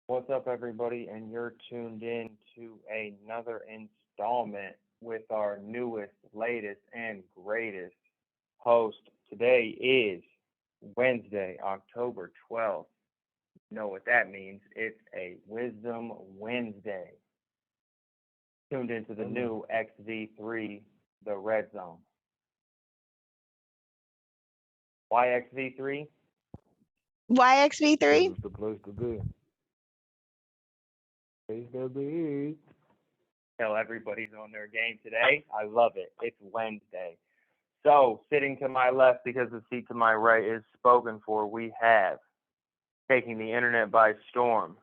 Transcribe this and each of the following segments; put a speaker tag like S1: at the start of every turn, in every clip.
S1: What's up, everybody? And you're tuned in to another installment with our newest, latest, and greatest host. Today is Wednesday, October 12th. You know what that means? It's a Wisdom Wednesday. Tuned into the new XV3, the Red Zone. Why XV3?
S2: YXV3?
S3: It's the place to be. Place to be.
S1: Tell everybody's on their game today. I love it. It's Wednesday. So, sitting to my left because the seat to my right is spoken for, we have taking the internet by storm,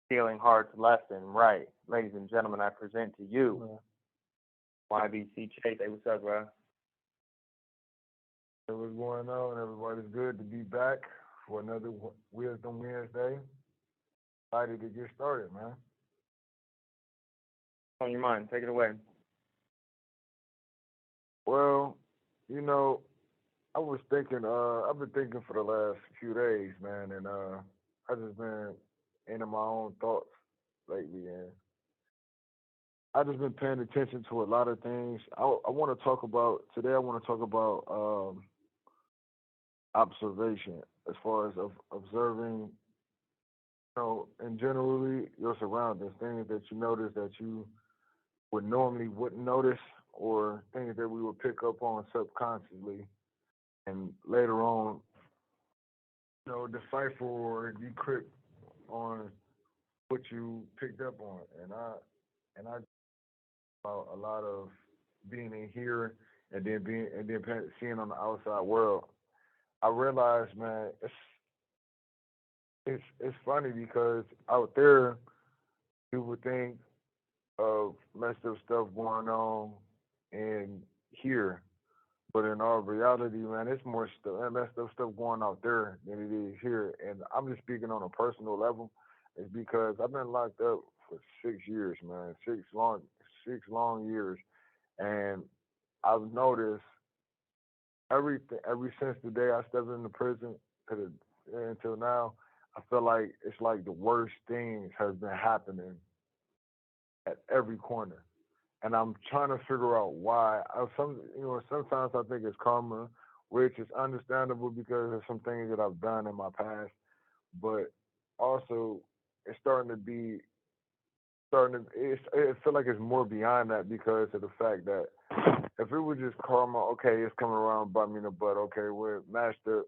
S1: stealing hearts left and right. Ladies and gentlemen, I present to you YBC Chase. Hey, what's up, bro?
S3: Hey, what's going on? Everybody's good to be back for another Wisdom Wednesday. Excited to get started, man.
S1: On your mind, take it away.
S3: Well, you know, I was thinking, I've been thinking for the last few days, man, and I just been into my own thoughts lately, and I just been paying attention to a lot of things. I want to talk about today. I want to talk about observation as far as observing, and generally your surroundings, things that you notice that you would normally wouldn't notice, or things that we would pick up on subconsciously, and later on, decipher or decrypt on what you picked up on. And I about a lot of being in here and then seeing on the outside world. I realized, man, it's funny because out there you would think of messed up stuff going on in here, but in all reality, man, it's more stuff, messed up stuff going out there than it is here. And I'm just speaking on a personal level. It's because I've been locked up for 6 years, man, six long years, and I've noticed everything ever since the day I stepped into prison until now. I feel like it's like the worst things has been happening at every corner, and I'm trying to figure out why. Sometimes I think it's karma, which is understandable because of some things that I've done in my past, but also it's it feel like it's more beyond that because of the fact that if it was just karma, okay, it's coming around by me in the butt, okay, with master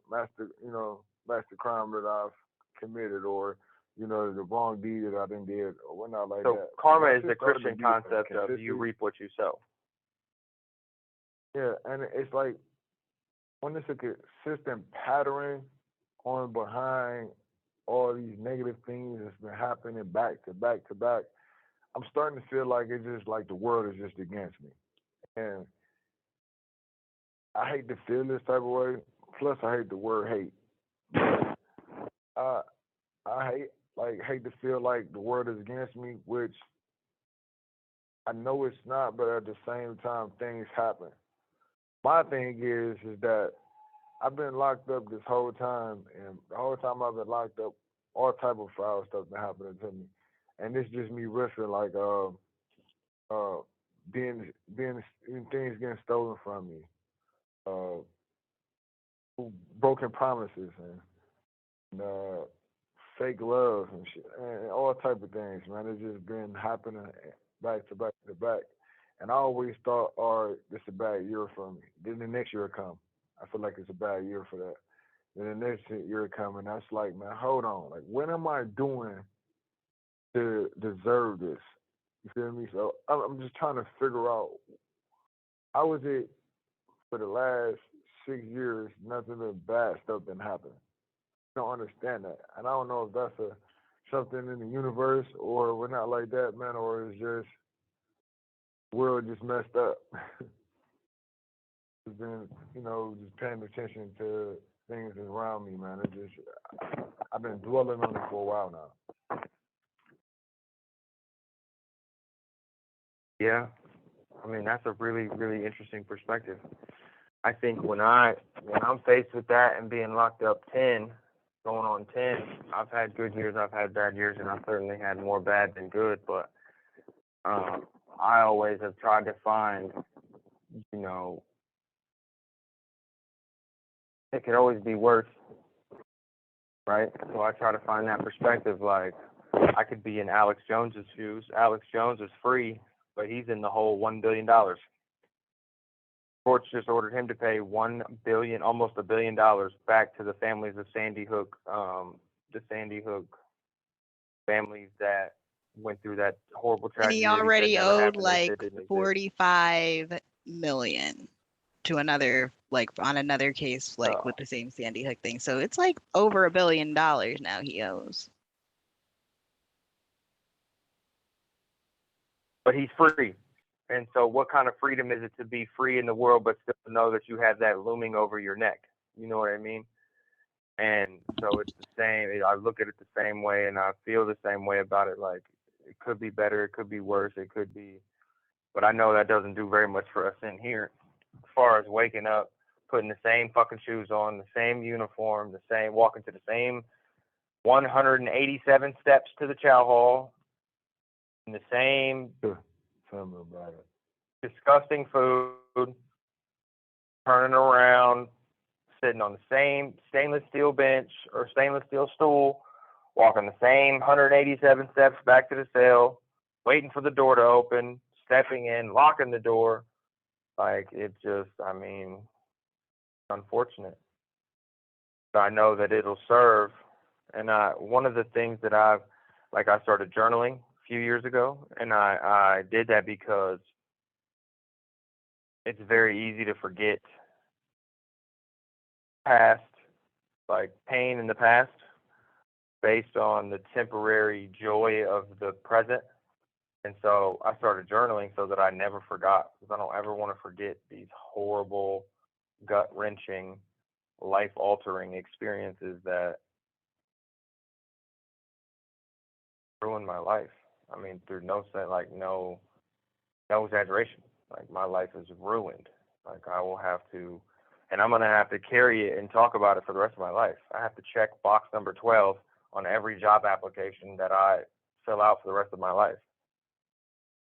S3: crime that I've committed, or the wrong deed that I done did or whatnot like
S1: So,
S3: that.
S1: karma
S3: Once
S1: is
S3: it
S1: the
S3: started to
S1: Christian
S3: be
S1: concept of you
S3: consistent,
S1: reap what you sow.
S3: yeah, and it's like when it's a consistent pattern on behind all these negative things that's been happening back to back to back, I'm starting to feel like it's just like the world is just against me. And I hate to feel this type of way. Plus, I hate the word hate. I I hate to feel like the world is against me, which I know it's not, but at the same time, things happen. My thing is that I've been locked up this whole time, and the whole time I've been locked up, all type of foul stuff been happening to me, and it's just me risking like uh being things getting stolen from me, uh broken promises, and fake love and shit, and all type of things, man. It's just been happening back to back to back, and I always thought, all right, this is a bad year for me. Then the next year come, I feel like it's a bad year for that. Then the next year come, and that's like, man, hold on, like what am I doing to deserve this? You feel me? So I'm just trying to figure out how is it for the last 6 years nothing but bad stuff been happening. Don't understand that, and I don't know if that's a something in the universe or we're not like that, man, or it's just the world just messed up. Just been, just paying attention to things around me, man. It just I've been dwelling on it for a while now.
S1: Yeah, I mean that's a really, really interesting perspective. I think when I'm faced with that and being locked up 10, going on 10. I've had good years, I've had bad years, and I've certainly had more bad than good. But I always have tried to find, you know, it could always be worse, right? So I try to find that perspective. Like, I could be in Alex Jones's shoes. Alex Jones is free, but he's in the hole $1 billion. Courts just ordered him to pay almost $1 billion back to the families of Sandy Hook, the Sandy Hook families that went through that horrible
S2: And he
S1: tragedy that he said
S2: already
S1: never
S2: owed
S1: happened. It
S2: like
S1: didn't exist.
S2: 45 million to another, like on another case, like with the same Sandy Hook thing. So it's like over $1 billion now he owes.
S1: But he's free. And so what kind of freedom is it to be free in the world but still know that you have that looming over your neck? You know what I mean? And so it's the same. I look at it the same way, and I feel the same way about it. Like, it could be better, it could be worse, it could be. But I know that doesn't do very much for us in here. As far as waking up, putting the same fucking shoes on, the same uniform, walking to the same 187 steps to the chow hall, and the same
S3: Tell me about it.
S1: disgusting food, turning around, sitting on the same stainless steel bench or stainless steel stool, walking the same 187 steps back to the cell, waiting for the door to open, stepping in, locking the door. Like, it just, I mean, unfortunate. But I know that it'll serve. And one of the things that I started journaling a few years ago, and I did that because it's very easy to forget past, like pain in the past, based on the temporary joy of the present. And so I started journaling so that I never forgot, because I don't ever want to forget these horrible, gut-wrenching, life-altering experiences that ruined my life. I mean, through no exaggeration. Like, my life is ruined. Like, I will have to, and I'm going to have to carry it and talk about it for the rest of my life. I have to check box number 12 on every job application that I fill out for the rest of my life.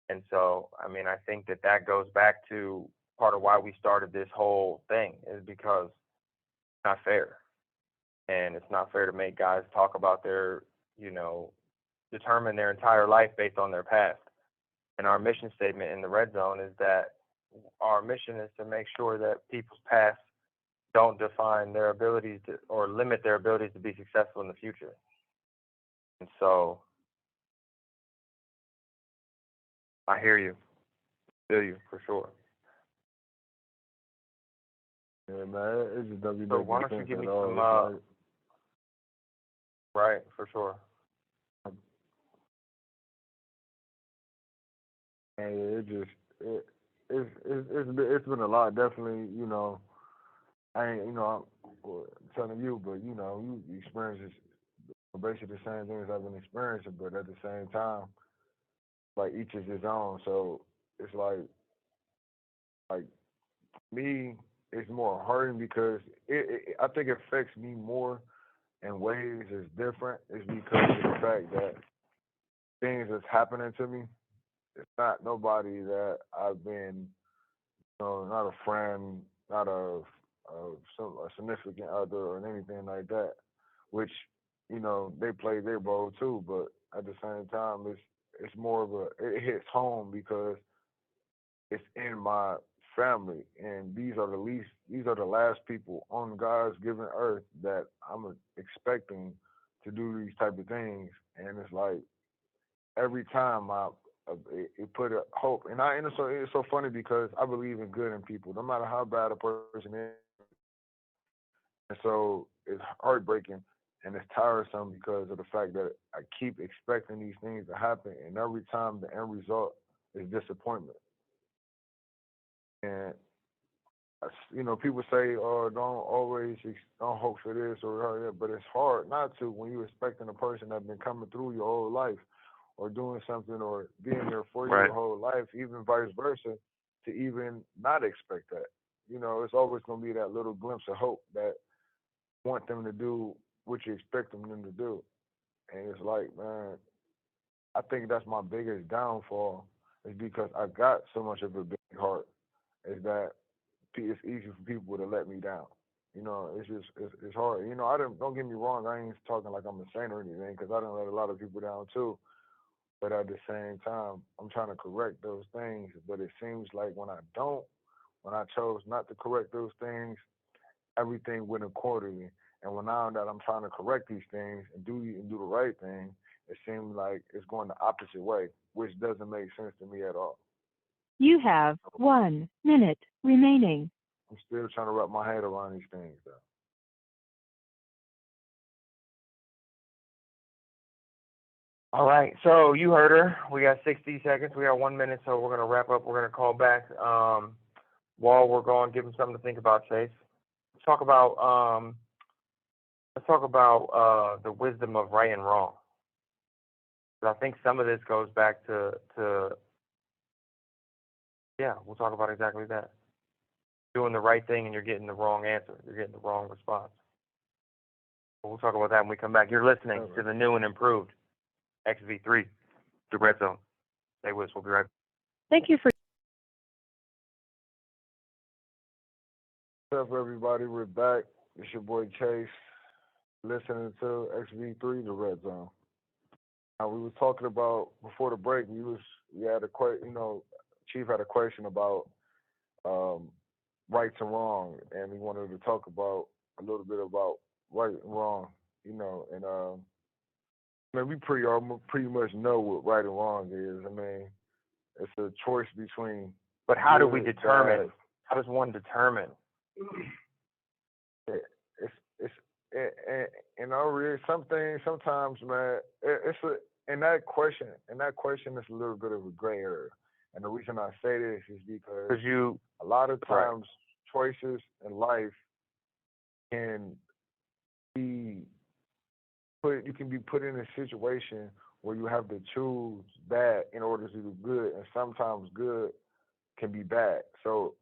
S1: And so, I mean, I think that goes back to part of why we started this whole thing, is because it's not fair. And it's not fair to make guys talk about their, determine their entire life based on their past. And our mission statement in the Red Zone is that our mission is to make sure that people's past don't define their abilities to, or limit their abilities to be successful in the future. And so I hear you. Feel you, for sure.
S3: Yeah, man, it's just WW.
S1: So why don't you give me some, right, for sure.
S3: And it's been a lot, definitely. I ain't, I'm telling you, but you experience basically the same things I've been experiencing, but at the same time, like, each is his own. So it's like me, it's more hurting because I think it affects me more in ways that's different. It's because of the fact that things that's happening to me, it's not nobody that I've been, not a friend, not a significant other or anything like that, which, they play their role too, but at the same time, it's more of it hits home because it's in my family, and these are the last people on God's given earth that I'm expecting to do these type of things, and it's like every time it put a hope, and it's so funny because I believe in good in people, no matter how bad a person is, and so it's heartbreaking and it's tiresome because of the fact that I keep expecting these things to happen, and every time the end result is disappointment. And people say, "Oh, don't hope for this or that," but it's hard not to when you're expecting a person that's been coming through your whole life, or doing something, or being there for you your whole life, even vice versa, to even not expect that. It's always going to be that little glimpse of hope that want them to do what you expect them to do. And it's like, man, I think that's my biggest downfall is because I got so much of a big heart. Is that it's easy for people to let me down. You know, it's just it's hard. You know, don't get me wrong. I ain't talking like I'm a saint or anything because I done let a lot of people down too. But at the same time, I'm trying to correct those things. But it seems like when I chose not to correct those things, everything went accordingly. And when now that I'm trying to correct these things and do the right thing, it seems like it's going the opposite way, which doesn't make sense to me at all.
S4: You have 1 minute remaining.
S3: I'm still trying to wrap my head around these things, though.
S1: All right, so you heard her. We got 60 seconds. We got 1 minute, so we're gonna wrap up. We're gonna call back. While we're going, give them something to think about, Chase. Let's talk about the wisdom of right and wrong. I think some of this goes back to yeah, we'll talk about exactly that. Doing the right thing and you're getting the wrong answer. You're getting the wrong response. We'll talk about that when we come back. You're listening to the new and improved XV3, the Red Zone. Stay with us. We'll be right back.
S4: Thank you for.
S3: What's up, everybody? We're back. It's your boy Chase, listening to XV3, the Red Zone. Now, we were talking about before the break. We had a question. You know, Chief had a question about rights and wrong, and we wanted to talk about a little bit about right and wrong. You know, and man, we pretty much know what right and wrong is. I mean, it's a choice between.
S1: But how do we
S3: good,
S1: determine?
S3: bad.
S1: How does one determine?
S3: You know, really, some things sometimes, man, it's a in that question is a little bit of a gray area. And the reason I say this is because a lot of times choices in life can be you can be put in a situation where you have to choose bad in order to do good, and sometimes good can be bad. So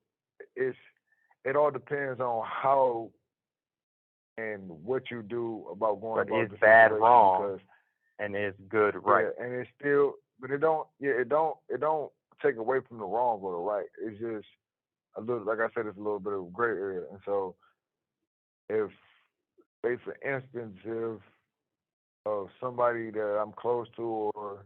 S3: it all depends on how and what you do about going about
S1: is
S3: the
S1: bad
S3: situation,
S1: wrong
S3: because,
S1: and is good right?
S3: Yeah, and it's still, but it don't take away from the wrong or the right. It's just a little, like I said, it's a little bit of a gray area. And so, if, say for instance, if somebody that I'm close to or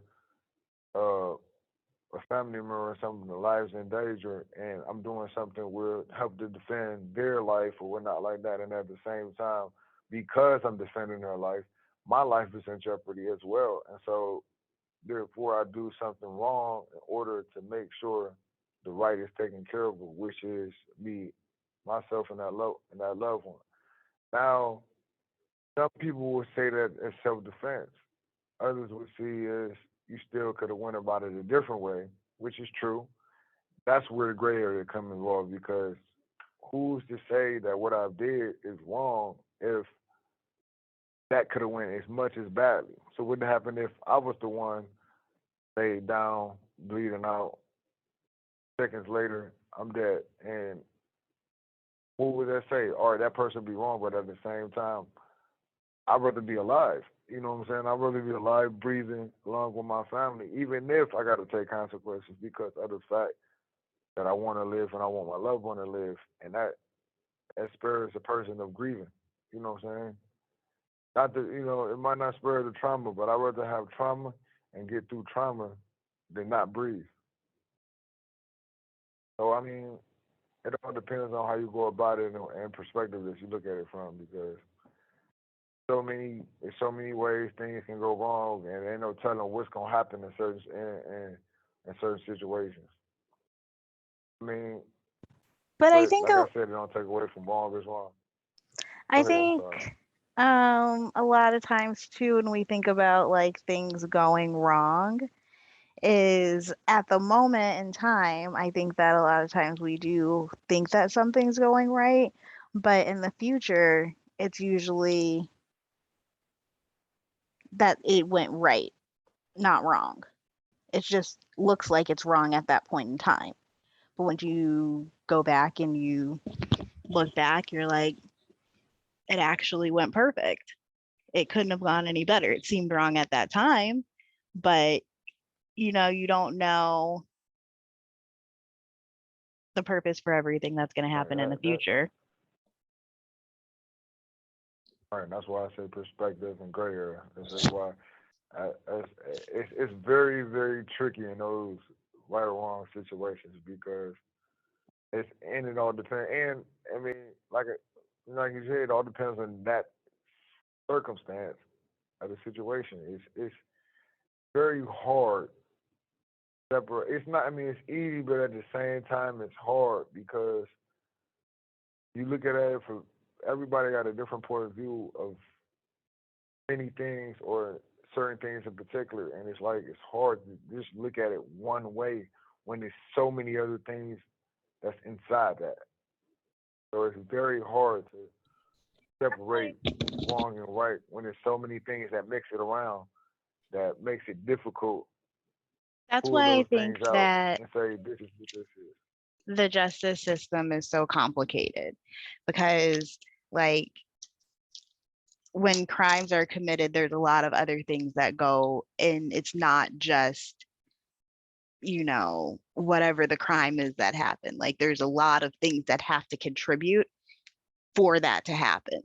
S3: a family member or something, their lives in danger, and I'm doing something where help to defend their life or whatnot like that, and at the same time, because I'm defending their life, my life is in jeopardy as well. And so, therefore, I do something wrong in order to make sure the right is taken care of, which is me, myself, and that loved one. Now, some people will say that it's self-defense. Others would see as you still could have went about it a different way, which is true. That's where the gray area comes involved, because who's to say that what I did is wrong if that could have went as much as badly? So what would happen if I was the one laid down, bleeding out, seconds later, I'm dead? And what would that say? All right, that person be wrong, but at the same time, I'd rather be alive. You know what I'm saying? I'd rather be alive, breathing, along with my family, even if I got to take consequences because of the fact that I want to live and I want my loved one to live. And that spares a person of grieving. You know what I'm saying? Not that, it might not spare the trauma, but I'd rather have trauma and get through trauma than not breathe. So, I mean, it all depends on how you go about it and perspective that you look at it from, because there's so many ways things can go wrong, and ain't no telling what's gonna happen in certain situations. I mean,
S2: But I
S3: but
S2: think
S3: like I said, it don't take away from wrong is wrong. Go
S2: I
S3: ahead, I'm
S2: think
S3: sorry.
S2: a lot of times too, when we think about like things going wrong, is at the moment in time, I think that a lot of times we do think that something's going right, but in the future, it's usually that it went right, not wrong. It just looks like it's wrong at that point in time. But when you go back and you look back, you're like, it actually went perfect. it couldn't have gone any better. It seemed wrong at that time, but you don't know the purpose for everything that's going to
S3: Right,
S2: happen in the
S3: that
S2: future.
S3: right. That's why I say perspective and gray area. That's why it's very, very tricky in those right or wrong situations because it all depends. And I mean, like you said, it all depends on that circumstance of the situation. It's very hard to separate. It's not. I mean, it's easy, but at the same time, it's hard because you look at it for everybody got a different point of view of many things or certain things in particular, and it's like it's hard to just look at it one way when there's so many other things that's inside that. So it's very hard to separate wrong and right when there's so many things that mix it around that makes it difficult to
S2: That's
S3: pull
S2: why I
S3: those
S2: think
S3: things out
S2: that
S3: and say this is what this is.
S2: the justice system is so complicated because, like, when crimes are committed, there's a lot of other things that go in. It's not just, whatever the crime is that happened. Like, there's a lot of things that have to contribute for that to happen.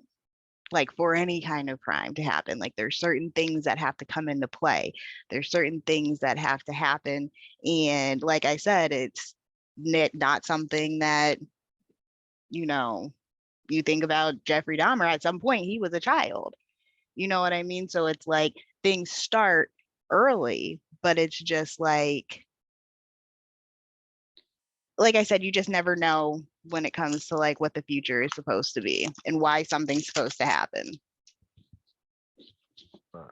S2: Like, for any kind of crime to happen, like, there's certain things that have to come into play. There's certain things that have to happen. And like I said, it's not something that, you think about Jeffrey Dahmer. At some point, he was a child. You know what I mean? So it's like things start early, but it's just like I said, you just never know when it comes to like what the future is supposed to be and why something's supposed to happen.
S3: Right.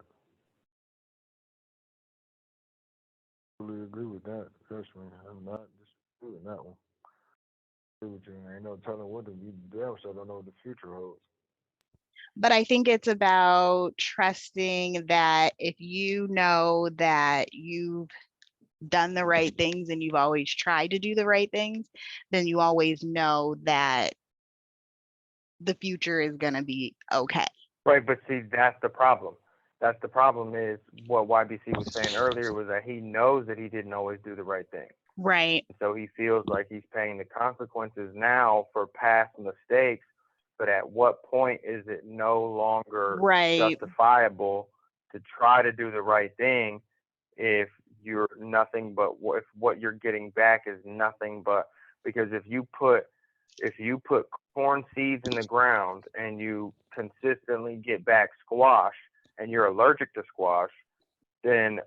S3: Totally agree with that. Trust me, I'm not disputing that one. Agree with you. Ain't no telling what you damn sure don't know what the future holds.
S2: But I think it's about trusting that if you know that you've done the right things and you've always tried to do the right things, then you always know that the future is going to be okay.
S1: Right, but see, that's the problem. That's the problem is what YBC was saying earlier was that he knows that he didn't always do the right thing.
S2: Right.
S1: So he feels like he's paying the consequences now for past mistakes, but at what point is it no longer justifiable to try to do the right thing if you're nothing but if what you're getting back is nothing but because if you put corn seeds in the ground and you consistently get back squash and you're allergic to squash, then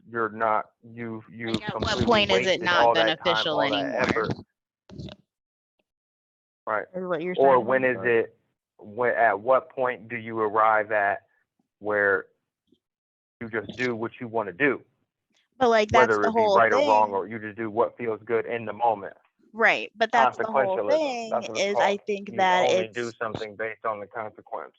S1: you're not you
S2: Like, at what
S1: completely
S2: point is it
S1: wasted
S2: not
S1: all that time,
S2: beneficial
S1: all that
S2: anymore?
S1: effort. Right.
S2: Is what you're
S1: Or
S2: saying?
S1: when is it? At what point do you arrive at where you just do what you want to do?
S2: But like that's
S1: Whether
S2: the
S1: it be
S2: whole
S1: right or wrong,
S2: thing.
S1: or you just do what feels good in the moment.
S2: Right. But that's the whole
S1: Consequentialism.
S2: thing
S1: That's what it's
S2: is
S1: called.
S2: I think
S1: You
S2: that
S1: only
S2: it's
S1: do something based on the consequence.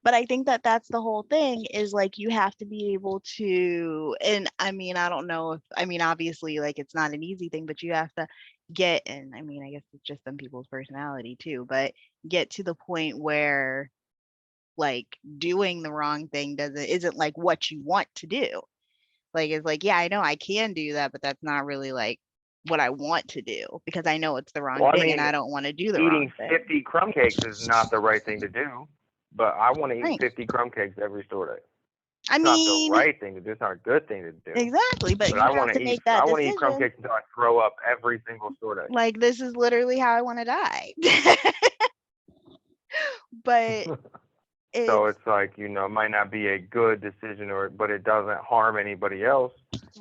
S2: but I think that that's the whole thing is like you have to be able to, and I mean, I don't know if, I mean, obviously, like it's not an easy thing, but you have to get, and I mean, I guess it's just some people's personality too, but get to the point where like doing the wrong thing isn't like what you want to do. Like, it's like, yeah, I know I can do that, but that's not really like what I want to do because I know it's the wrong
S1: Well, I
S2: thing
S1: mean,
S2: and I don't want to do the wrong
S1: eating
S2: thing.
S1: 50 crumb cakes is not the right thing to do, but I want to eat
S2: Right.
S1: 50 crumb cakes every store day.
S2: I
S1: It's not the
S2: mean,
S1: right thing to do. It's not a good thing to do.
S2: exactly, but you
S1: I
S2: have
S1: want
S2: to
S1: to eat.
S2: make that
S1: I want to eat crumb
S2: decision.
S1: cakes until I throw up every single store day.
S2: Like, this is literally how I want to die. But
S1: So
S2: it's
S1: it's like, it might not be a good decision, but it doesn't harm anybody else,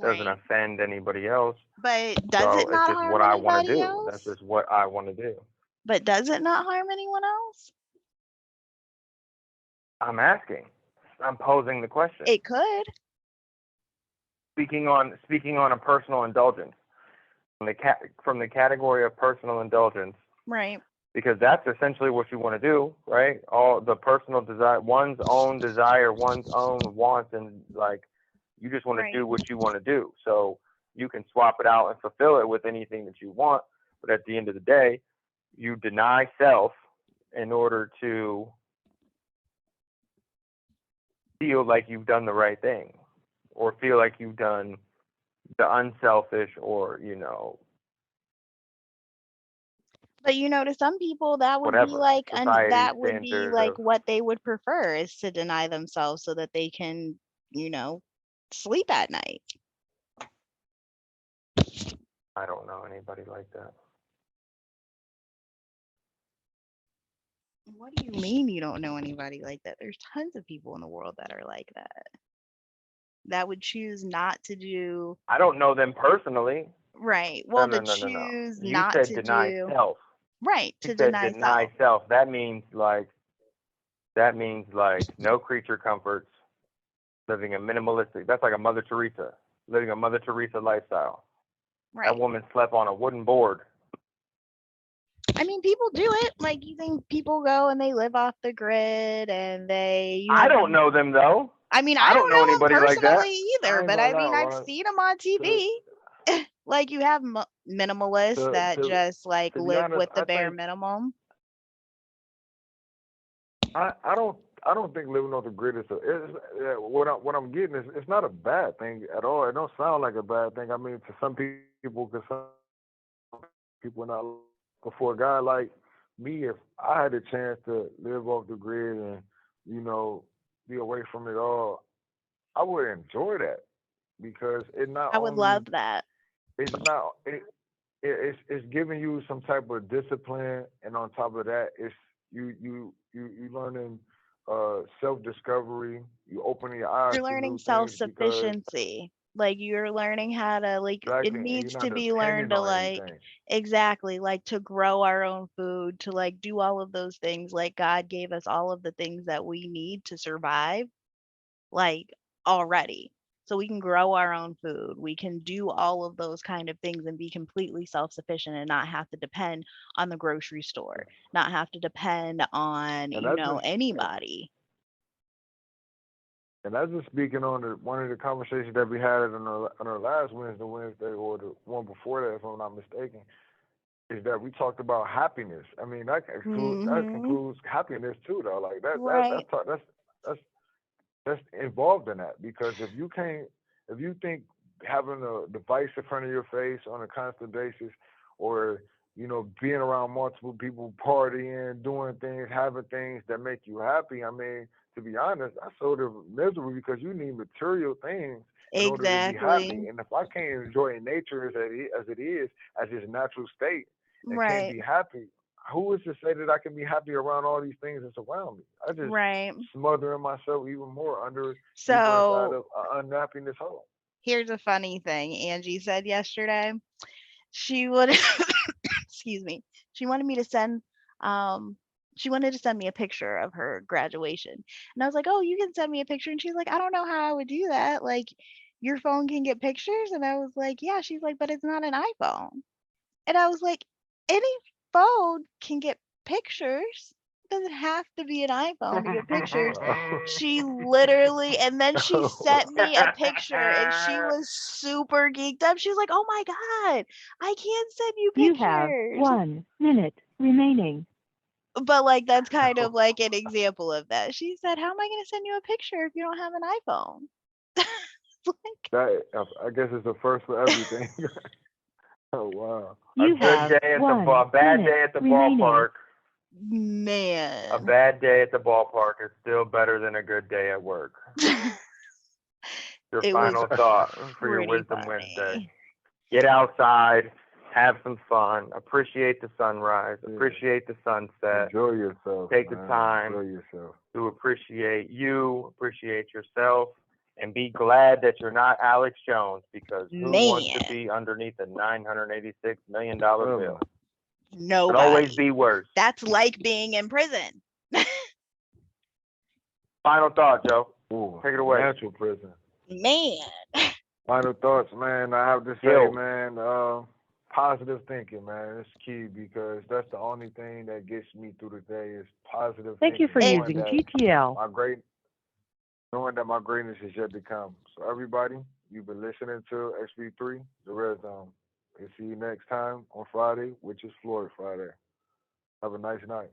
S1: doesn't
S2: right.
S1: offend anybody else.
S2: But does
S1: So
S2: it
S1: it's
S2: not
S1: just
S2: harm
S1: what I want to
S2: anybody
S1: do.
S2: else?
S1: That's just what I want to do.
S2: But does it not harm anyone else?
S1: I'm asking. I'm posing the question.
S2: It could.
S1: Speaking on a personal indulgence, from the category of personal indulgence,
S2: Right.
S1: because that's essentially what you want to do, right? All the personal desire, one's own desire, one's own wants, and like you just want to do what you want to do. So you can swap it out and fulfill it with anything that you want, but at the end of the day, you deny self in order to feel like you've done the right thing, or feel like you've done the unselfish, or
S2: But to some people that would be
S1: whatever
S2: like
S1: society
S2: that would be
S1: standard
S2: like
S1: of.
S2: what they would prefer, is to deny themselves so that they can, you know, sleep at night.
S1: I don't know anybody like that.
S2: What do you mean you don't know anybody like that? There's tons of people in the world that are like that. That would choose not to do
S1: I don't know them personally.
S2: right.
S1: No,
S2: Well,
S1: no,
S2: to
S1: no, no, no.
S2: choose
S1: You
S2: not
S1: said
S2: to
S1: deny
S2: do
S1: self.
S2: right,
S1: You
S2: to
S1: said
S2: deny
S1: deny
S2: self.
S1: self. That means like no creature comforts, living a minimalistic. That's like a Mother Teresa, living a Mother Teresa lifestyle.
S2: Right.
S1: That woman slept on a wooden board.
S2: I mean, people do it. Like, you think people go and they live off the grid and
S1: I don't know them though.
S2: I mean,
S1: I
S2: I
S1: don't
S2: don't
S1: know
S2: know them
S1: anybody like that.
S2: personally either,
S3: I ain't
S2: but
S3: gonna
S2: I mean,
S3: lie,
S2: I've
S3: Ron.
S2: seen them on TV. Like, you have minimalists that
S3: To
S2: just like
S3: to be
S2: live
S3: honest,
S2: with the
S3: I
S2: bare
S3: think
S2: minimum.
S3: I don't think living off the grid is what I'm getting is it's not a bad thing at all. It don't sound like a bad thing. I mean, to some people, because some people not. But for a guy like me, if I had a chance to live off the grid and be away from it all, I would enjoy that because it not
S2: I would
S3: only
S2: love that.
S3: it's not it's giving you some type of discipline, and on top of that, it's you learning self discovery. You opening your eyes
S2: You're
S3: to
S2: learning
S3: new things because
S2: self-sufficiency. Like, you're learning how to, like, it
S3: exactly, and you're
S2: needs to
S3: not
S2: be learned
S3: depending
S2: to,
S3: on
S2: like,
S3: anything.
S2: exactly, like, to grow our own food, to, like, do all of those things. Like, God gave us all of the things that we need to survive, like, already. So we can grow our own food. We can do all of those kind of things and be completely self-sufficient and not have to depend on the grocery store, not have to depend on,
S3: And that's just
S2: anybody.
S3: and that's just speaking on one of the conversations that we had on our last Wednesday, or the one before that, if I'm not mistaken, is that we talked about happiness. I mean, that
S2: Mhm.
S3: concludes happiness too, though. Like
S2: Right.
S3: that's that's involved in that, because if you think having a device in front of your face on a constant basis, or being around multiple people, partying, doing things, having things that make you happy, I mean, to be honest, that's sort of miserable, because you need material things in order to be happy.
S2: Exactly.
S3: And if I can't enjoy nature as it is, as its natural state, and can't
S2: Right.
S3: be happy, who is to say that I can be happy around all these things that surround me? I just
S2: Right.
S3: smothering myself even more deeper inside
S2: So
S3: of an unhappiness hole.
S2: here's a funny thing Angie said yesterday. She would excuse me. She wanted me to send um she wanted to send me a picture of her graduation. And I was like, "Oh, you can send me a picture." And she's like, "I don't know how I would do that. Like, your phone can get pictures?" And I was like, "Yeah." She's like, "But it's not an iPhone." And I was like, "Any phone can get pictures. It doesn't have to be an iPhone to get pictures." She literally, and then she sent me a picture and she was super geeked up. She was like, "Oh my God, I can send you
S4: You have
S2: pictures."
S4: 1 minute remaining.
S2: But like, that's kind of like an example of that. She said, "How am I going to send you a picture if you don't have an iPhone?" Like,
S3: That I guess it's the first for everything. Oh wow.
S1: A
S4: You
S1: good
S4: have
S1: day at the ball,
S4: 1
S1: bad
S4: minute
S1: day at the
S4: remaining.
S1: ballpark. A
S2: man.
S1: bad day at the ballpark is still better than a good day at work. Your
S2: It was
S1: final thought for your
S2: pretty
S1: Wisdom Wednesday.
S2: funny.
S1: Get outside, have some fun, appreciate the sunrise,
S3: Yeah.
S1: appreciate the sunset,
S3: Enjoy yourself.
S1: Take the
S3: man.
S1: time.
S3: Enjoy yourself.
S1: to appreciate you, appreciate yourself, and be glad that you're not Alex Jones, because who wants to
S2: Man,
S1: be underneath a $986 million bill?
S3: Oh,
S1: Could always
S2: nobody.
S1: be worse.
S2: That's like being in prison.
S1: Final thought, Joe.
S3: ooh,
S1: Take it away.
S3: natural prison.
S2: Man.
S3: Final thoughts, man. I have to say,
S1: Yo.
S3: man, positive thinking, man. It's key, because that's the only thing that gets me through the day is positive
S4: Thank you
S3: thinking.
S4: for
S3: Knowing
S4: using
S3: that
S4: GTL.
S3: knowing that my greatness is yet to come. So everybody, you've been listening to XP3, The Red Zone. We'll see you next time on Friday, which is Florida Friday. Have a nice night.